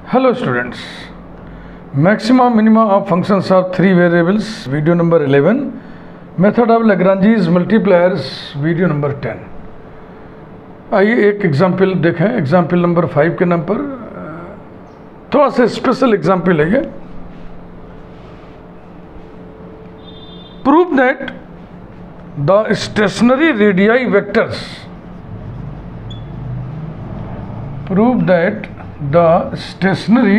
Hello students, maxima minima of functions of three variables, video number 11, method of Lagrange's multipliers, video number 10. आइए एक example देखें। Example number 5 के नाम पर थोड़ा सा स्पेशल एग्जाम्पल है ये। Prove that the stationary radii vectors, prove that the stationary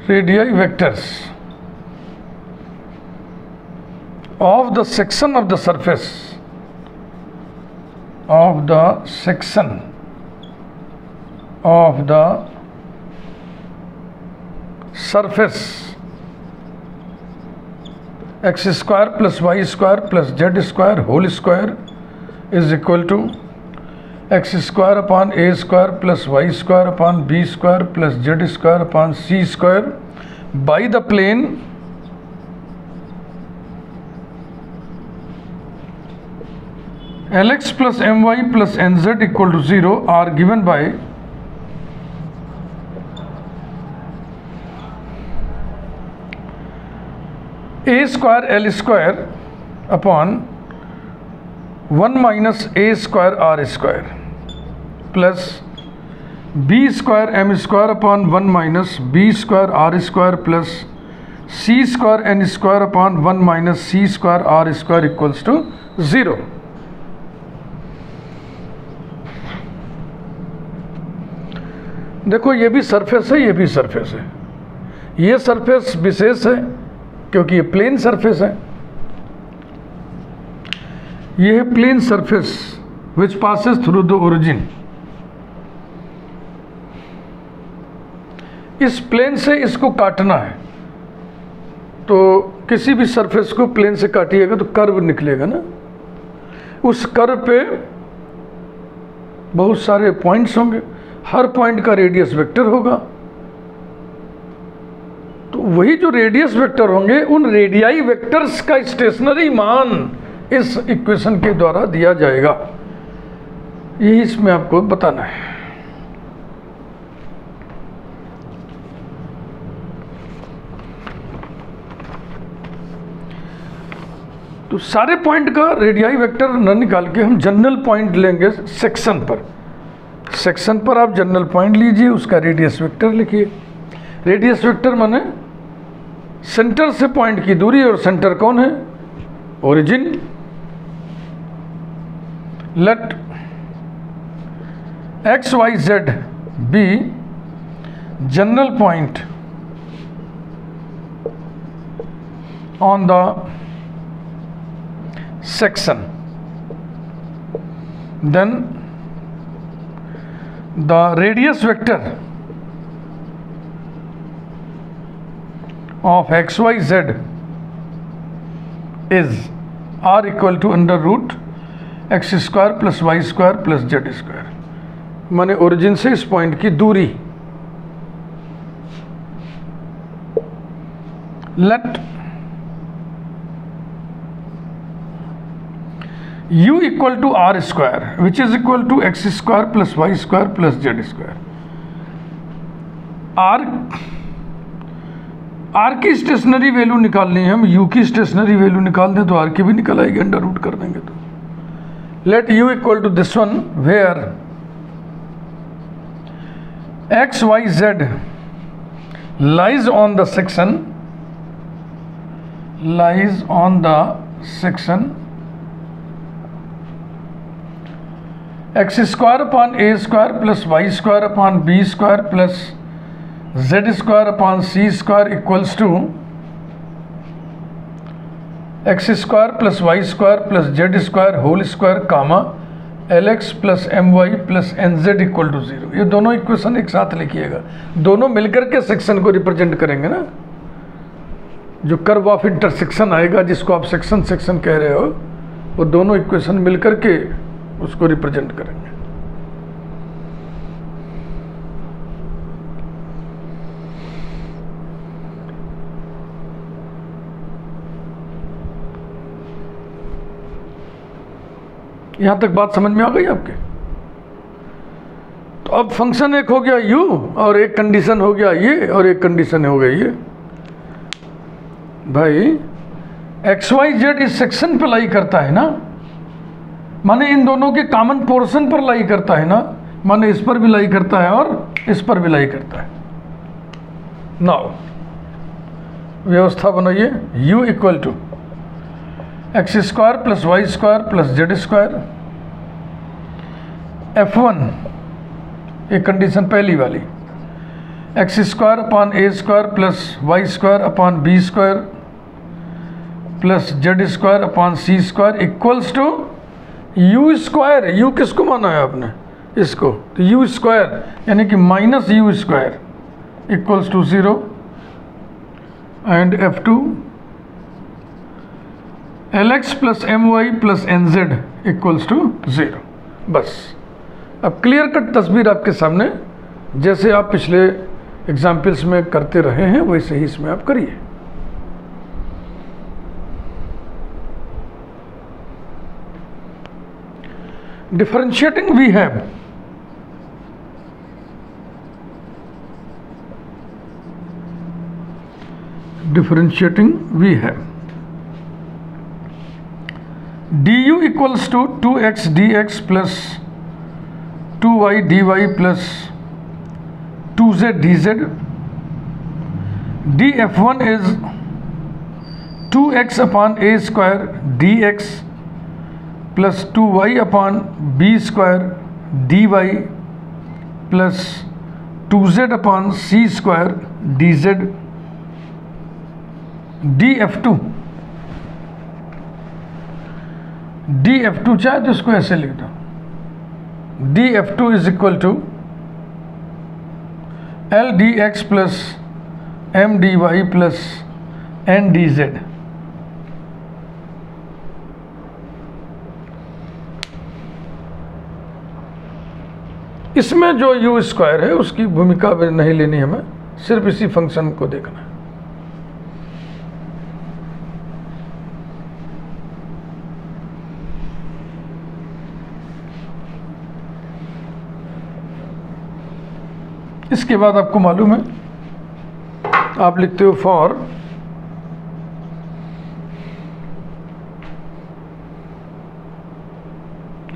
radii vectors of the section of the surface x square plus y square plus z square whole square is equal to x square upon a square plus y square upon b square plus z square upon c square by the plane Lx plus my plus nz equal to 0 are given by a square L square upon 1 minus a square R square plus b square m square upon 1 minus b square R square plus c square n square upon 1 minus c square R square equals to 0. देखो ये भी surface है, ये भी surface है। ये surface विशेष है क्योंकि ये प्लेन सरफेस है। ये है plane surface which passes through the origin. इस प्लेन से इसको काटना है तो किसी भी सरफेस को प्लेन से काटिएगा तो कर्व निकलेगा ना। उस कर्व पे बहुत सारे पॉइंट्स होंगे, हर पॉइंट का रेडियस वेक्टर होगा। तो वही जो रेडियस वेक्टर होंगे उन रेडियाई वेक्टर्स का स्टेशनरी मान इस इक्वेशन के द्वारा दिया जाएगा। यही इसमें आपको बताना है। तो सारे पॉइंट का रेडियाई वेक्टर न निकाल के हम जनरल पॉइंट लेंगे सेक्शन पर। सेक्शन पर आप जनरल पॉइंट लीजिए, उसका रेडियस वेक्टर लिखिए। रेडियस वेक्टर माने सेंटर से पॉइंट की दूरी, और सेंटर कौन है? Origin. Let x y z be general point on the section, then the radius vector of xyz is r equal to under root x square plus y square plus z square, माने origin से इस point की दूरी। Let u equal to r square which is equal to x square plus y square plus z square। r की stationery value निकालनी है, हम u की स्टेशनरी वैल्यू निकाल दें तो r की भी निकल आएगी, अंडर रूट कर देंगे तो। Let u equal to this one where x y z lies on the section x square upon a square plus y square upon b square plus z square upon c square equals to x square plus y square plus z square whole square comma lx plus my plus nz equal to 0। ये दोनों equation एक साथ लिखिएगा, दोनों मिलकर के section को represent करेंगे ना। जो कर्व ऑफ इंटरसेक्शन आएगा जिसको आप सेक्शन कह रहे हो, वो दोनों इक्वेशन मिलकर के उसको रिप्रेजेंट करेंगे। यहाँ तक बात समझ में आ गई आपके? तो अब फंक्शन एक हो गया u और एक कंडीशन हो गया ये और एक कंडीशन हो गई ये। भाई XYZ इस सेक्शन पे लाई करता है ना, माने इन दोनों के कॉमन पोर्शन पर लाई करता है ना, माने इस पर भी लाई करता है और इस पर भी लाई करता है। नाउ व्यवस्था बनाइए, u equal to x square plus y square plus z square. F1 एक कंडीशन पहली वाली, x square upon a square plus y square upon b square plus z square upon c square equals to u square. U किसको माना है आपने? इसको। तो you square यानी कि minus u square equals to 0 and F2 LX plus MY plus NZ equals to 0। बस अब क्लियर कट तस्वीर आपके सामने, जैसे आप पिछले एग्जाम्पल्स में करते रहे हैं वैसे ही इसमें आप करिए। Differentiating we have du equals to 2x dx plus 2y dy plus 2z dz. df1 is 2x upon a square dx plus 2y upon b square dy plus 2z upon c square dz. df2 चाहे तो इसको ऐसे लिख दो, df2 is equal to l dx plus m dy plus n dz। इसमें जो you square है उसकी भूमिका नहीं लेनी हमें, सिर्फ इसी फंक्शन को देखना है। इसके बाद आपको मालूम है, आप लिखते हो फॉर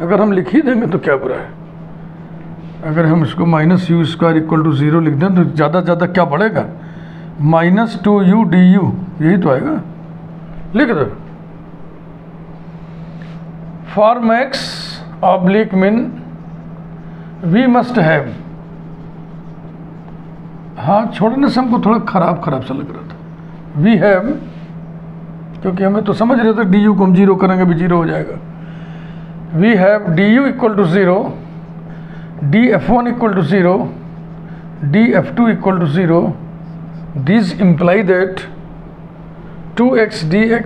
अगर हम लिख ही देंगे तो क्या बुरा है। अगर हम इसको minus u square equal to 0 लिख दें तो ज़्यादा ज़्यादा क्या बढ़ेगा? -2u du, यही तो आएगा। लिख दो for max oblique min we must have. हाँ, छोड़ने से हमको थोड़ा खराब सा लग रहा था। वी हैव, क्योंकि हमें तो समझ रहे थे डी यू को हम 0 करेंगे भी 0 हो जाएगा। We have d u equal to 0, d F1 equal to 0, d F2 equal to 0। This imply that 2x dx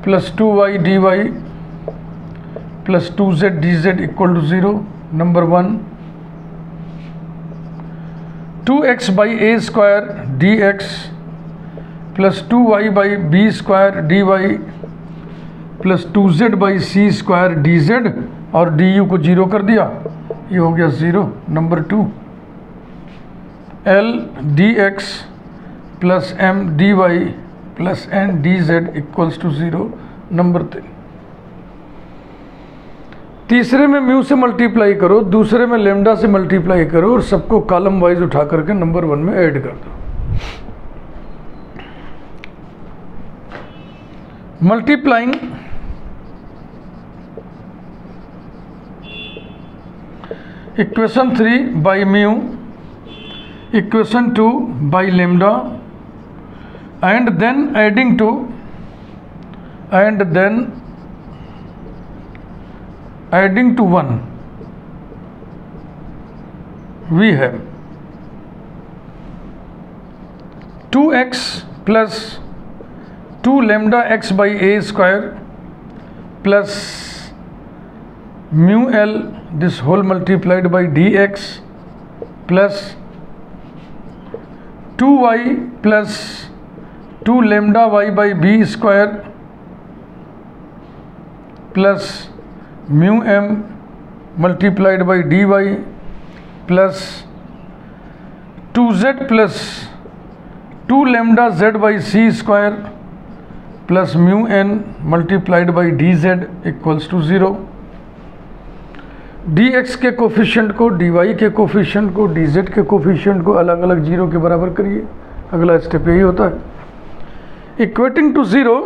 plus 2y dy plus 2z dz equal to 0। Number 1, 2x by a square dx plus 2y by b square dy plus 2z by c square dz और du को 0 कर दिया, ये हो गया 0। Number 2, l dx plus m dy plus n dz equals to 0। Number 3, तीसरे में mu से मल्टीप्लाई करो, दूसरे में लेमडा से मल्टीप्लाई करो और सबको कॉलम वाइज उठा करके नंबर 1 में ऐड कर दो। Multiplying equation 3 by mu, equation 2 by lambda and then adding to adding to 1 we have 2x plus 2 lambda x by a square plus mu l this whole multiplied by dx plus 2y plus 2 lambda y by b square plus mu m multiplied by d y plus 2z plus 2 lambda z by c square plus mu n multiplied by d z equals to 0। D x के coefficient को, d y के coefficient को, d z के coefficient को अलग अलग 0 के बराबर करिए। अगला स्टेप यही होता है। Equating to 0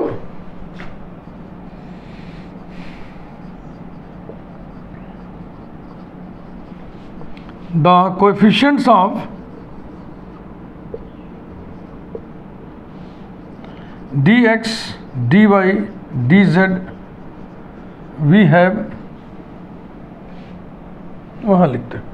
the coefficients of dx, dy, dz we have, वहाँ लिखते हैं।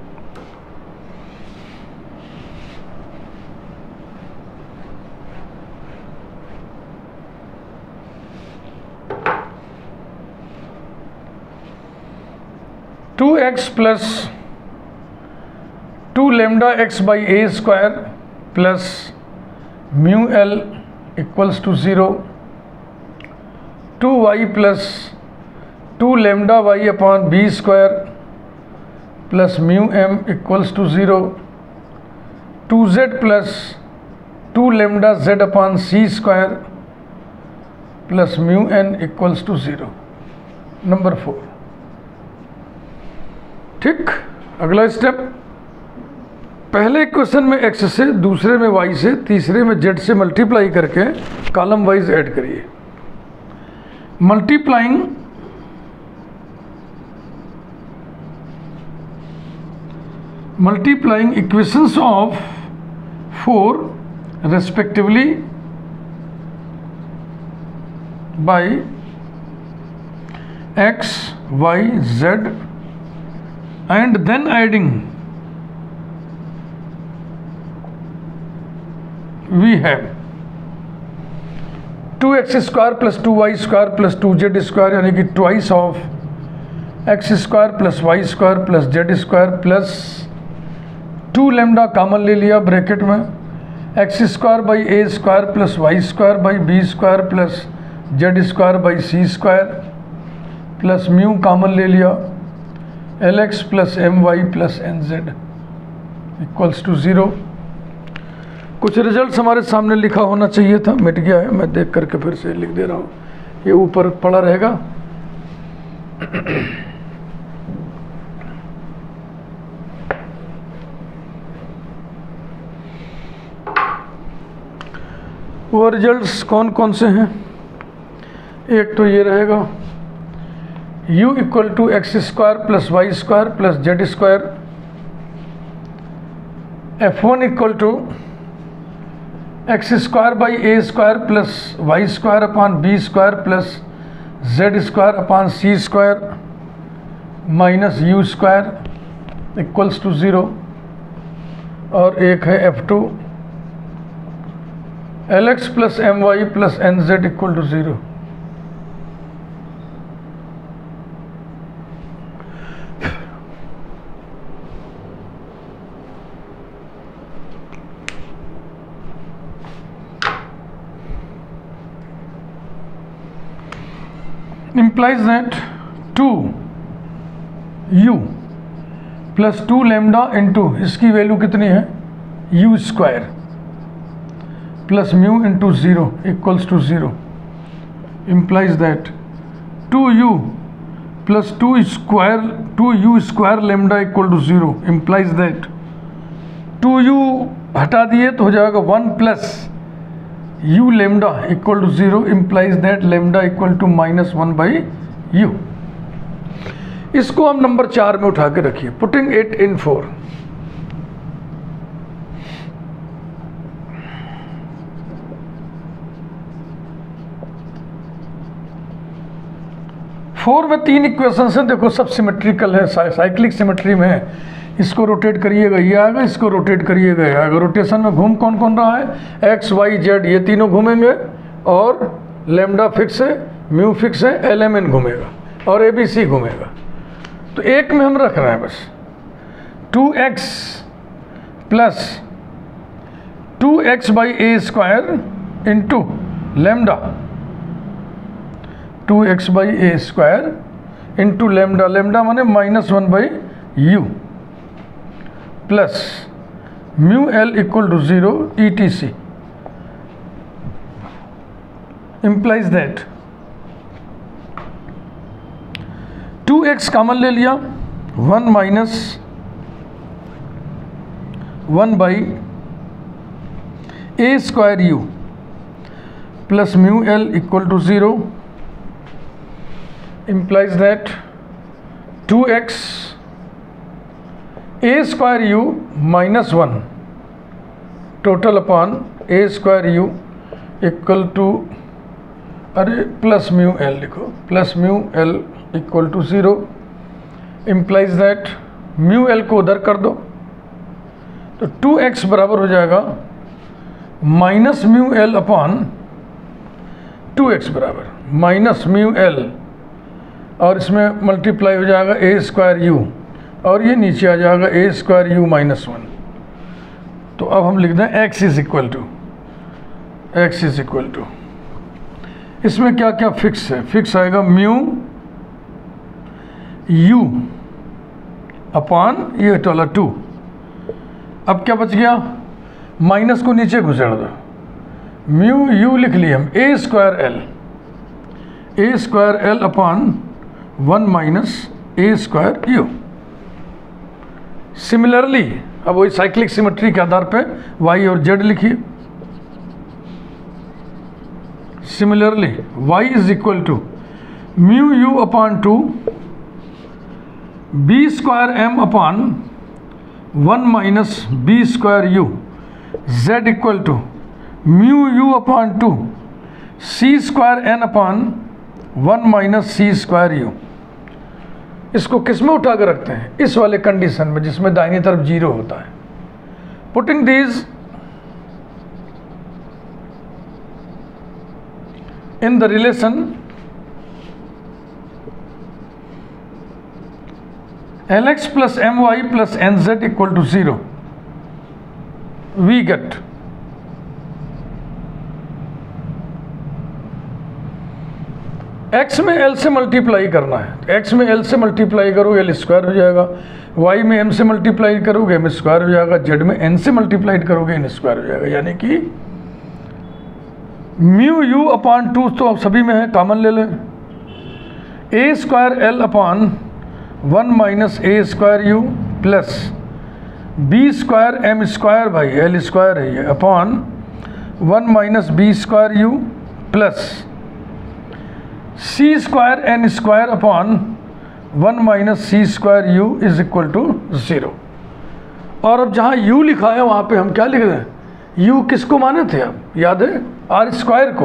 Two x plus 2 lambda x by a square plus mu l equals to 0, 2y plus 2 lambda y upon b square plus mu m equals to 0, 2z plus 2 lambda z upon c square plus mu n equals to 0। Number 4। ठीक। अगला step, पहले equation में x से, दूसरे में y से, तीसरे में z से मल्टीप्लाई करके कॉलम वाइज ऐड करिए। Multiplying equations of 4 respectively by x, y, z and then adding we have 2x square plus 2y square plus 2z square यानी कि twice of x square plus y square plus z square plus 2 lambda common ले लिया bracket में, x square by a square plus y square by b square plus z square by c square plus mu common ले लिया, lx plus my plus nz equals to 0। कुछ results हमारे सामने लिखा होना चाहिए था, मिट गया है, मैं देख करके फिर से लिख दे रहा हूँ, ये ऊपर पड़ा रहेगा। वो रिजल्ट्स कौन कौन से हैं? एक तो ये रहेगा u equal to x square plus y square plus z square, f1 equal to x square by a square plus y square upon b square plus z square upon c square minus u square equals to 0। और एक है f2 lx plus my plus nz equal to 0। implies that 2u plus 2 lambda into इसकी value कितनी है u square plus mu into 0 equals to 0 implies that 2u plus 2u square lambda equal to 0 implies that 2u हटा दिए तो हो जाएगा 1 plus u lambda equal to 0 implies that lambda equal to -1 by u। इसको हम number 4 में उठा के रखिए, पुटिंग इट इन 4। में 3 इक्वेशंस हैं, देखो सब सिमेट्रिकल है, साइक्लिक सिमेट्री में है। इसको रोटेट करिएगा ये आएगा, इसको रोटेट करिएगा ये आएगा। रोटेशन में घूम कौन कौन रहा है, एक्स वाई जेड ये तीनों घूमेंगे और लैम्डा फिक्स है, म्यू फिक्स है, एलएमएन घूमेगा और एबीसी घूमेगा। तो एक में हम रख रहे हैं बस 2x plus 2x by a square into lambda 2x by a square into lambda, lambda माने -1 by u plus mu l equal to 0 ETC implies that 2x common ले लिया, 1 minus 1 by a square you plus mu l equal to 0 implies that 2x a square u minus 1 total upon a square u equal to, अरे plus mu l लिखो, plus mu l equal to 0 implies that mu l को उधर कर दो तो 2x बराबर हो जाएगा minus mu L upon 2x बराबर माइनस म्यू एल, और इसमें मल्टीप्लाई हो जाएगा ए स्क्वायर यू, और ये नीचे आ जाएगा ए स्क्वायर यू माइनस 1। तो अब हम लिख दें x इज इक्वल टू, इसमें क्या क्या फिक्स है, फिक्स आएगा म्यू यू अपॉन ये वाला 2। अब क्या बच गया, माइनस को नीचे घुसेड़ दो, म्यू यू लिख लिए हम A square L upon 1 minus A square U. Similarly अब वही साइक्लिक सिमेट्री के आधार पे y और z लिखिए। Similarly y is equal to mu u upon 2 b square m upon 1 minus B square u, z equal to mu u upon 2 c square n upon 1 minus C square u. इसको किस में उठा कर रखते हैं, इस वाले कंडीशन में जिसमें दाहिनी तरफ 0 होता है। Putting these in the relation Lx plus my plus nz equal to 0, we get x में l से मल्टीप्लाई करना है, x में l से मल्टीप्लाई करोगे l स्क्वायर हो जाएगा, y में m से मल्टीप्लाई करोगे m स्क्वायर हो जाएगा, z में n से मल्टीप्लाई करोगे n स्क्वायर हो जाएगा। यानी कि म्यू यू अपॉन 2 तो सभी में है, कॉमन ले लें, A square L upon 1 minus A square you plus B square M square, भाई एल स्क्वायर है ये, upon 1 minus B square you plus C square N square upon 1 minus C square U is equal to 0। और अब जहाँ u लिखा है वहाँ पे हम क्या लिख दें, u किसको माने थे, अब याद है आर स्क्वायर को,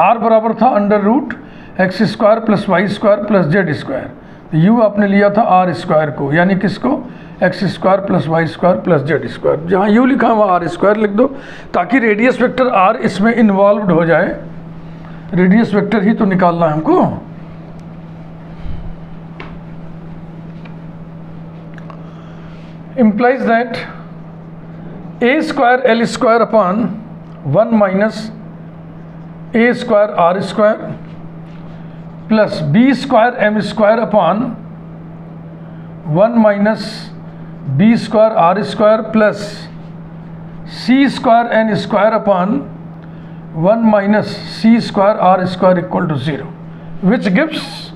r बराबर था under root x square plus y square plus z square, u आपने लिया था r स्क्वायर को, यानी किसको, x square plus y square plus z square. जहाँ u लिखा है वहाँ r स्क्वायर लिख दो ताकि रेडियस वेक्टर r इसमें इन्वॉल्व हो जाए, रेडियस वेक्टर ही तो निकालना है हमको। implies that a square l square upon 1 minus A square r square plus B square M square upon 1 minus B square r square plus C square N square upon 1 minus C square r square equal to 0 which gives,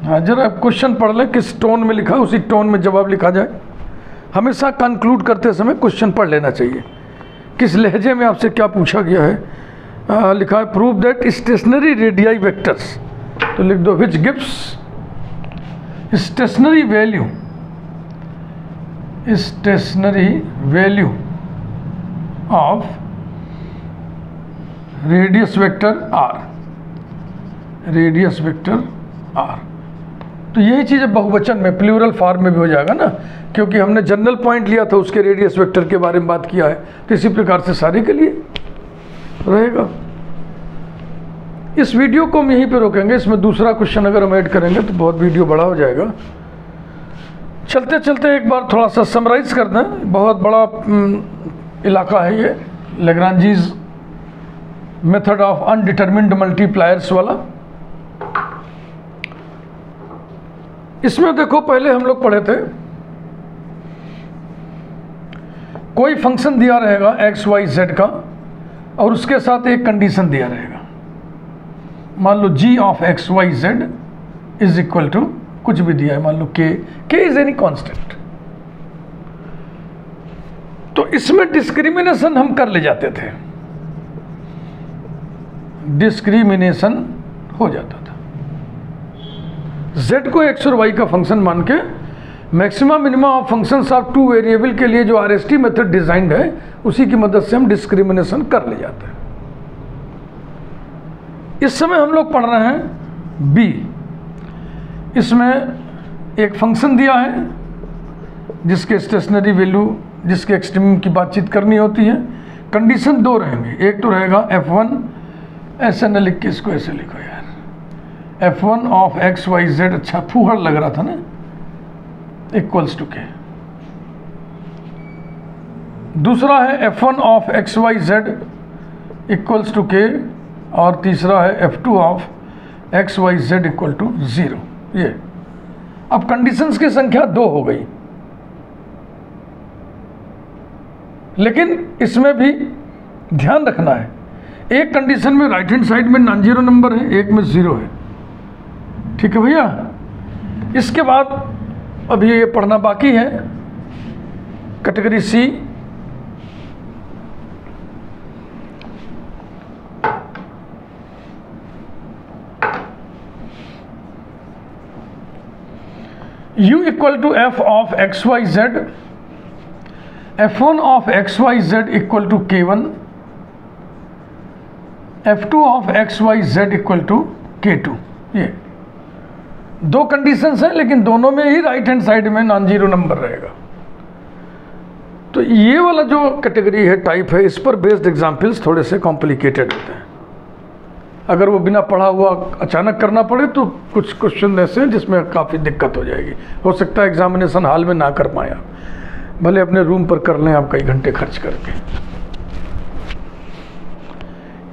हाँ जरा question पढ़ लें किस tone में लिखा, उसी tone में जवाब लिखा जाए। हमेशा कंक्लूड करते समय क्वेश्चन पढ़ लेना चाहिए, किस लहजे में आपसे क्या पूछा गया है। लिखा है prove that stationary radii vectors, तो लिख दो which gives stationary value of radius vector r. तो यही चीज़ बहुवचन में प्लूरल फॉर्म में भी हो जाएगा ना, क्योंकि हमने जनरल पॉइंट लिया था उसके रेडियस वेक्टर के बारे में बात किया है, तो इसी प्रकार से सारे के लिए रहेगा। इस वीडियो को हम यहीं पे रोकेंगे, इसमें दूसरा क्वेश्चन अगर हम ऐड करेंगे तो बहुत वीडियो बड़ा हो जाएगा। चलते चलते एक बार थोड़ा सा समराइज कर दें, बहुत बड़ा इलाका है ये, लैग्रांजीज मेथड ऑफ अनडिटरमिन्ड मल्टीप्लायर्स वाला। इसमें देखो पहले हम लोग पढ़े थे, कोई फंक्शन दिया रहेगा एक्स वाई जेड का और उसके साथ एक कंडीशन दिया रहेगा। मान लो g of x y z is equal to कुछ भी दिया है, मान लो k इज एनी कांस्टेंट। तो इसमें डिस्क्रिमिनेशन हम कर ले जाते थे, डिस्क्रिमिनेशन हो जाता था। z को x और y का फंक्शन मान के maximum minimum of functions of two variable के लिए जो RST मेथड डिजाइंड है उसी की मदद से हम डिस्क्रिमिनेशन कर ले जाते हैं। इस समय हम लोग पढ़ रहे हैं b। इसमें एक फंक्शन दिया है जिसके स्टेशनरी वैल्यू, जिसके एक्सट्रीम की बातचीत करनी होती है। कंडीशन दो रहेंगे, एक तो रहेगा f1, ऐसे न लिख के इसको ऐसे लिखो यार, f1 of x y Z, अच्छा फूहड़ लग रहा था ना, इक्वल्स टू के। दूसरा है f1 of x y z equals to k, और तीसरा है f2 of x y z equal to 0। ये अब कंडीशंस की संख्या 2 हो गई, लेकिन इसमें भी ध्यान रखना है, एक कंडीशन में राइट हैंड साइड में नॉन जीरो नंबर है, एक में 0 है। ठीक है भैया। इसके बाद अभी ये पढ़ना बाकी है category C. u equal to f of x y z, f1 of x y z equal to k1, f2 of x y z equal to k2। ये दो कंडीशंस हैं, लेकिन दोनों में ही राइट हैंड साइड में नॉन जीरो नंबर रहेगा। तो ये वाला जो कैटेगरी है, टाइप है, इस पर बेस्ड एग्जाम्पल्स थोड़े से कॉम्प्लिकेटेड होते हैं। अगर वो बिना पढ़ा हुआ अचानक करना पड़े तो कुछ क्वेश्चन ऐसे हैं जिसमें काफ़ी दिक्कत हो जाएगी। हो सकता है एग्जामिनेशन हॉल में ना कर पाए आप, भले अपने रूम पर कर लें आप कई घंटे खर्च करके।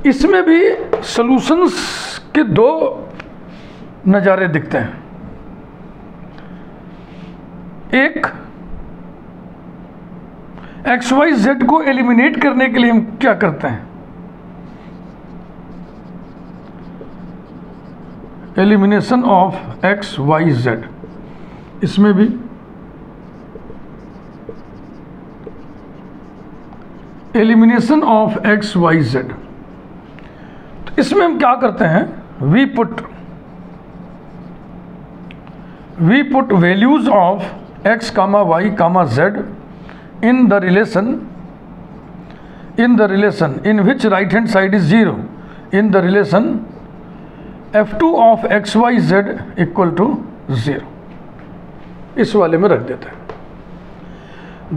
इसमें भी सॉल्यूशंस के दो नज़ारे दिखते हैं। एक, एक्स वाई जेड को एलिमिनेट करने के लिए हम क्या करते हैं, elimination of x y z. इसमें भी elimination of x y z, तो इसमें हम क्या करते हैं, we put values of x comma y comma z in the relation in which right hand side is 0, in the relation f2 of xyz equal to 0। इस वाले में रख देते हैं।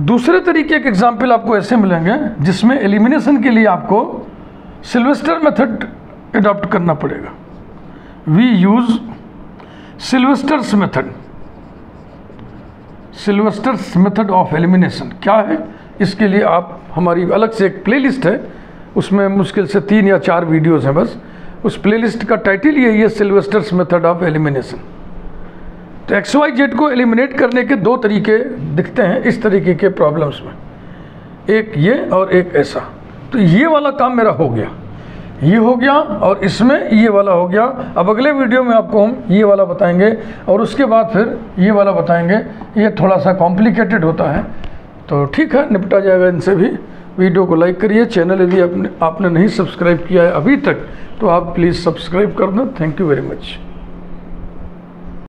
दूसरे तरीके के एग्जाम्पल आपको ऐसे मिलेंगे जिसमें एलिमिनेशन के लिए आपको सिल्वेस्टर मेथड अडॉप्ट करना पड़ेगा। We use Sylvester's method of elimination. क्या है, इसके लिए आप, हमारी अलग से एक प्लेलिस्ट है, उसमें मुश्किल से 3 या 4 वीडियोस हैं बस। उस प्लेलिस्ट का टाइटल यही है, सिल्वेस्टर्स मेथड ऑफ एलिमिनेशन। तो एक्स वाई जेड को एलिमिनेट करने के 2 तरीके दिखते हैं इस तरीके के प्रॉब्लम्स में, एक ये और एक ऐसा। तो ये वाला काम मेरा हो गया, ये हो गया, और इसमें ये वाला हो गया। अब अगले वीडियो में आपको हम ये वाला बताएंगे और उसके बाद फिर ये वाला बताएंगे। ये थोड़ा सा कॉम्प्लिकेटेड होता है, तो ठीक है, निपटा जाएगा इनसे भी। वीडियो को लाइक करिए, चैनल यदि आपने नहीं सब्सक्राइब किया है अभी तक तो आप प्लीज़ सब्सक्राइब कर दें। Thank you very much.